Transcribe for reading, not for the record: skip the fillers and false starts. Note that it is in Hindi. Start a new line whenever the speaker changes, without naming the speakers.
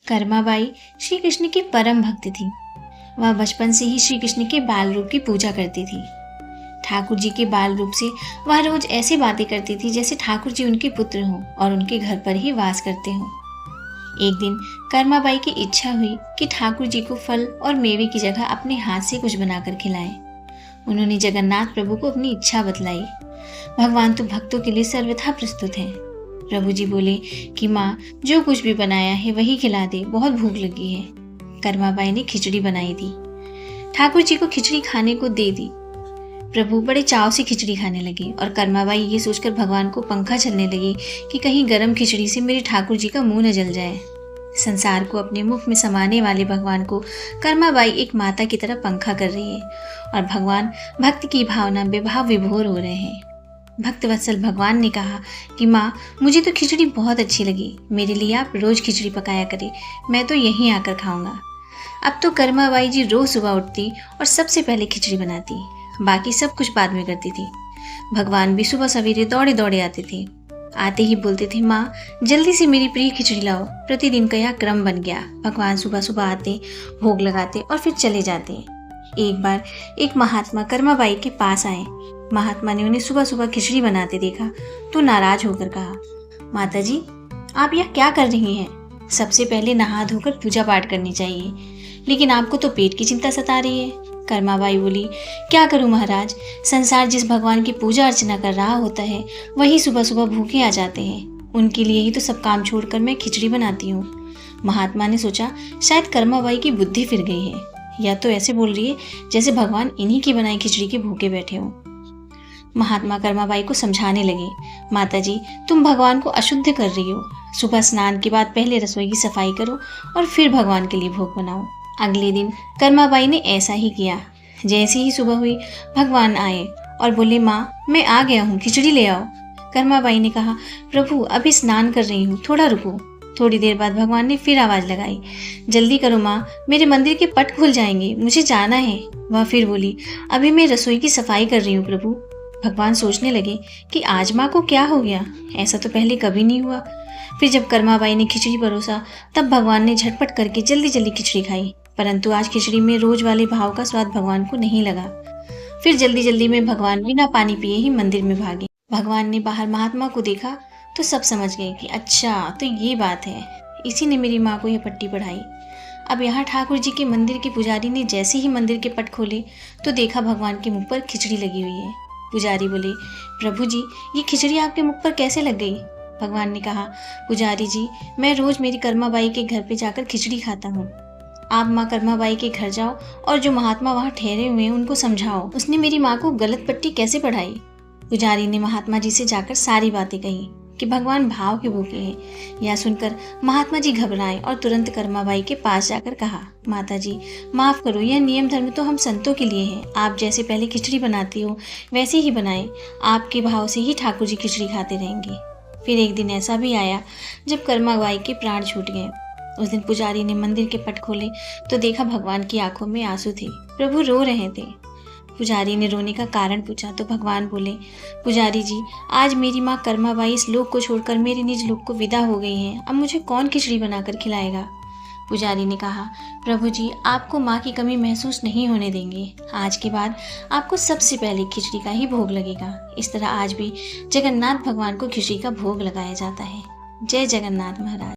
कर्माबाई श्री कृष्ण की परम भक्त थी। वह बचपन से ही श्री कृष्ण के बाल रूप की पूजा करती थी। ठाकुर जी के बाल रूप से वह रोज ऐसी बातें करती थी जैसे ठाकुर जी उनके पुत्र हों और उनके घर पर ही वास करते हों। एक दिन कर्माबाई की इच्छा हुई कि ठाकुर जी को फल और मेवे की जगह अपने हाथ से कुछ बनाकर खिलाएं। उन्होंने जगन्नाथ प्रभु को अपनी इच्छा बतलाई। भगवान तो भक्तों के लिए सर्वथा प्रस्तुत हैं। प्रभु जी बोले कि माँ, जो कुछ भी बनाया है वही खिला दे, बहुत भूख लगी है। कर्माबाई ने खिचड़ी बनाई थी। ठाकुर जी को खिचड़ी खाने को दे दी। प्रभु बड़े चाव से खिचड़ी खाने लगे और कर्माबाई ये सोचकर भगवान को पंखा चलने लगी कि कहीं गरम खिचड़ी से मेरे ठाकुर जी का मुंह न जल जाए। संसार को अपने मुख में समाने वाले भगवान को कर्माबाई एक माता की तरह पंखा कर रही है और भगवान भक्त की भावना बेभाव विभोर हो रहे हैं। भक्त वत्सल भगवान ने कहा कि माँ, मुझे तो खिचड़ी बहुत अच्छी लगी, मेरे लिए आप रोज खिचड़ी पकाया करें, मैं तो यहीं आकर खाऊंगा। अब तो कर्माबाई जी रोज सुबह उठती और सबसे पहले खिचड़ी बनाती, बाकी सब कुछ बाद में करती थी। भगवान भी सुबह सवेरे दौड़े दौड़े आते थे। आते ही बोलते थे, माँ जल्दी से मेरी प्रिय खिचड़ी लाओ। प्रतिदिन का यह क्रम बन गया। भगवान सुबह सुबह आते, भोग लगाते और फिर चले जाते। एक बार एक महात्मा कर्माबाई के पास आए। महात्मा ने उन्हें सुबह सुबह खिचड़ी बनाते देखा तो नाराज होकर कहा, माता जी, आप यह क्या कर रही हैं? सबसे पहले नहा धोकर पूजा पाठ करनी चाहिए, लेकिन आपको तो पेट की चिंता सता रही है। कर्माबाई बोली, क्या करूं महाराज, संसार जिस भगवान की पूजा अर्चना कर रहा होता है वही सुबह सुबह भूखे आ जाते हैं। उनके लिए ही तो सब काम छोड़कर मैं खिचड़ी बनाती हूँ। महात्मा ने सोचा शायद कर्माबाई की बुद्धि फिर गई है, या तो ऐसे बोल रही है जैसे भगवान इन्हीं की बनाई खिचड़ी के भूखे बैठे हों। महात्मा कर्माबाई को समझाने लगे, माता जी, तुम भगवान को अशुद्ध कर रही हो। सुबह स्नान के बाद पहले रसोई की सफाई करो और फिर भगवान के लिए भोग बनाओ। अगले दिन कर्माबाई ने ऐसा ही किया। जैसे ही सुबह हुई, भगवान आए और बोले, माँ मैं आ गया हूँ, खिचड़ी ले आओ। कर्माबाई ने कहा, प्रभु अभी स्नान कर रही हूँ, थोड़ा रुको। थोड़ी देर बाद भगवान ने फिर आवाज लगाई, जल्दी करो माँ, मेरे मंदिर के पट खुल जाएंगे, मुझे जाना है। वह फिर बोली, अभी मैं रसोई की सफाई कर रही हूँ प्रभु। भगवान सोचने लगे कि आज माँ को क्या हो गया, ऐसा तो पहले कभी नहीं हुआ। फिर जब कर्माबाई ने खिचड़ी परोसा तब भगवान ने झटपट करके जल्दी जल्दी खिचड़ी खाई, परंतु आज खिचड़ी में रोज वाले भाव का स्वाद भगवान को नहीं लगा। फिर जल्दी जल्दी में भगवान बिना पानी पिए ही मंदिर में भागे। भगवान ने बाहर महात्मा को देखा तो सब समझ गए कि अच्छा तो ये बात है, इसी ने मेरी माँ को यह पट्टी पढ़ाई। अब यहाँ ठाकुर जी के मंदिर के पुजारी ने जैसे ही मंदिर के पट खोले तो देखा भगवान के मुंह पर खिचड़ी लगी हुई है। पुजारी बोले, प्रभु जी, ये खिचड़ी आपके मुख पर कैसे लग गई? भगवान ने कहा, पुजारी जी, मैं रोज मेरी कर्माबाई के घर पे जाकर खिचड़ी खाता हूँ। आप माँ कर्माबाई के घर जाओ और जो महात्मा वहाँ ठहरे हुए हैं उनको समझाओ, उसने मेरी माँ को गलत पट्टी कैसे पढ़ाई। पुजारी ने महात्मा जी से जाकर सारी बातें कही कि भगवान भाव के भूखे हैं। यह सुनकर महात्मा जी घबराए और तुरंत कर्माबाई के पास जाकर कहा, माता जी माफ करो, यह नियम धर्म तो हम संतों के लिए है। आप जैसे पहले खिचड़ी बनाती हो वैसे ही बनाएं, आपके भाव से ही ठाकुर जी खिचड़ी खाते रहेंगे। फिर एक दिन ऐसा भी आया जब कर्माबाई के प्राण छूट गए। उस दिन पुजारी ने मंदिर के पट खोले तो देखा भगवान की आंखों में आंसू थे, प्रभु रो रहे थे। पुजारी ने रोने का कारण पूछा तो भगवान बोले, पुजारी जी, आज मेरी माँ कर्माबाई इस लोक को छोड़कर मेरे निज लोक को विदा हो गई हैं, अब मुझे कौन खिचड़ी बनाकर खिलाएगा। पुजारी ने कहा, प्रभु जी, आपको माँ की कमी महसूस नहीं होने देंगे। आज के बाद आपको सबसे पहले खिचड़ी का ही भोग लगेगा। इस तरह आज भी जगन्नाथ भगवान को खिचड़ी का भोग लगाया जाता है। जय जगन्नाथ महाराज।